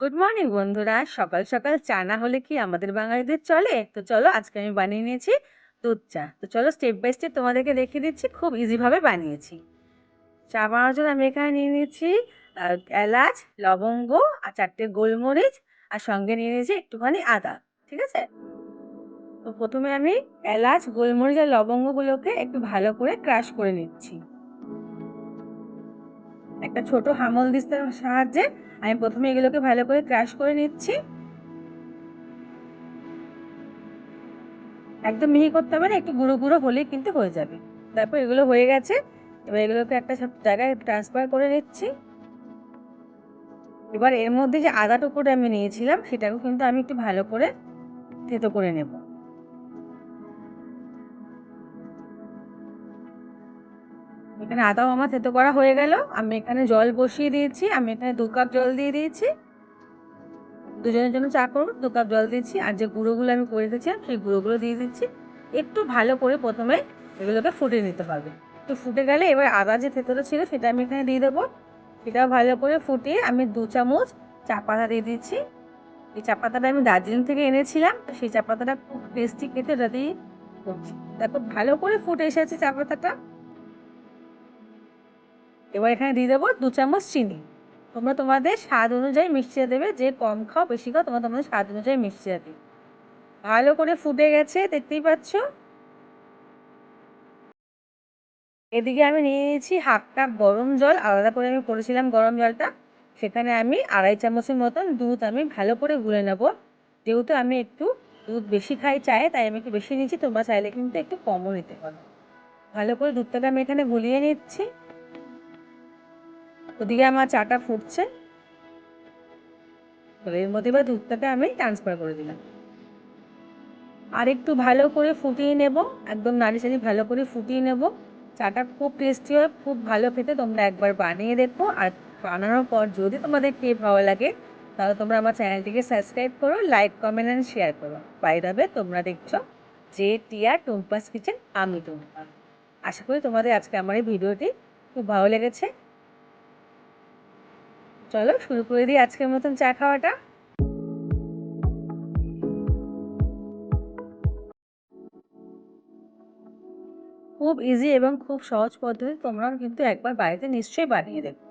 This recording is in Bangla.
গুড মর্নিং বন্ধুরা। সকাল সকাল চা না হলে কি আমাদের বাঙালিদের চলে? তো চলো আজকে আমি বানিয়ে নিয়েছি দুধ চা। তো চলো স্টেপ বাই স্টেপ তোমাদেরকে দেখিয়ে দিচ্ছি, খুব ইজিভাবে বানিয়েছি। চা বানানোর জন্য আমি এখানে নিয়ে নিয়েছি এলাচ, লবঙ্গ আর 4টে গোলমরিচ, আর সঙ্গে নিয়ে নিয়েছি একটুখানি আদা। ঠিক আছে? তো প্রথমে আমি এলাচ, গোলমরিচ আর লবঙ্গগুলোকে একটু ভালো করে ক্রাশ করে নিচ্ছি। একটা ছোট হামল দিস্তার সাহায্যে আমি প্রথমে এগুলোকে ভালো করে ক্রাশ করে নিচ্ছি। একদম মিহি করতে হবে না, একটু গুঁড়ো গুঁড়ো হলেই কিন্তু হয়ে যাবে। তারপর এগুলো হয়ে গেছে, এবার এগুলোকে একটা সব জায়গায় ট্রান্সফার করে নিচ্ছি। এবার এর মধ্যে যে আদা টুকরোটা আমি নিয়েছিলাম সেটাকেও কিন্তু আমি একটু ভালো করে থেতো করে নেব। এখানে আদাও আমার থেতো করা হয়ে গেল। আমি এখানে জল বসিয়ে দিয়েছি। আমি এখানে 2 কাপ জল দিয়ে দিয়েছি। দুজনের জন্য চা করব, 2 কাপ জল দিয়েছি। আর যে গুঁড়োগুলো আমি করে রেখেছিলাম সেই গুঁড়োগুলো দিয়ে দিচ্ছি। একটু ভালো করে প্রথমে এগুলোকে ফুটিয়ে নিতে হবে। একটু ফুটে গেলে এবার আদা যে থেতোটা ছিল সেটা আমি এখানে দিয়ে দেবো। সেটাও ভালো করে ফুটিয়ে আমি 2 চামচ চা পাতা দিয়ে দিচ্ছি। এই চা পাতাটা আমি দার্জিলিং থেকে এনেছিলাম, তো সেই চা পাতাটা খুব টেস্টি খেতে, ওটা দিয়ে করছি। তারপর ভালো করে ফুটে এসেছে চা পাতাটা। এবার এখানে দিয়ে দেবো 2 চামচ চিনি। তোমরা তোমাদের স্বাদ অনুযায়ী মিষ্টিটা দেবে, যে কম খাও বেশি খাও তোমরা তোমাদের স্বাদ অনুযায়ী মিষ্টিটা দিবে। ভালো করে ফুটে গেছে, দেখতেই পাচ্ছ। এদিকে আমি নিয়ে নিয়েছি হাফ কাপ গরম জল, আলাদা করে আমি করেছিলাম গরম জলটা। সেখানে আমি 2.5 চামচের মতন দুধ আমি ভালো করে গুলে নেব। যেহেতু আমি একটু দুধ বেশি খাই চায়ে, তাই আমি একটু বেশি নিচ্ছি, তোমরা চাইলে কিন্তু একটু কমও নিতে পারো। ভালো করে দুধটাকে আমি এখানে গুলিয়ে নিচ্ছি। ওদিকে আমার চাটা ফুটছে, এর মধ্যে এবার দুধটাকে আমি ট্রান্সফার করে দিলাম। আর একটু ভালো করে ফুটিয়ে নেব, একদম নাড়ি ভালো করে ফুটিয়ে নেব। চাটা খুব টেস্টি হয়, খুব ভালো খেতে। তোমরা একবার বানিয়ে দেখো, আর বানানোর পর যদি তোমাদের খেয়ে ভালো লাগে তাহলে তোমরা আমার চ্যানেলটিকে সাবস্ক্রাইব করো, লাইক কমেন্ট অ্যান্ড শেয়ার করো। বাই দ্য ওয়ে, তোমরা দেখছো যে টিয়া টুম্পাস কিচেন, আমি টুম্পা। আশা করি তোমাদের আজকে আমার এই ভিডিওটি খুব ভালো লেগেছে। চলো শুরু করে দিই আজকের মতন চা খাওয়াটা। খুব ইজি এবং খুব সহজ পদ্ধতি, তোমরাও কিন্তু একবার বাড়িতে নিশ্চয়ই বানিয়ে দেখো।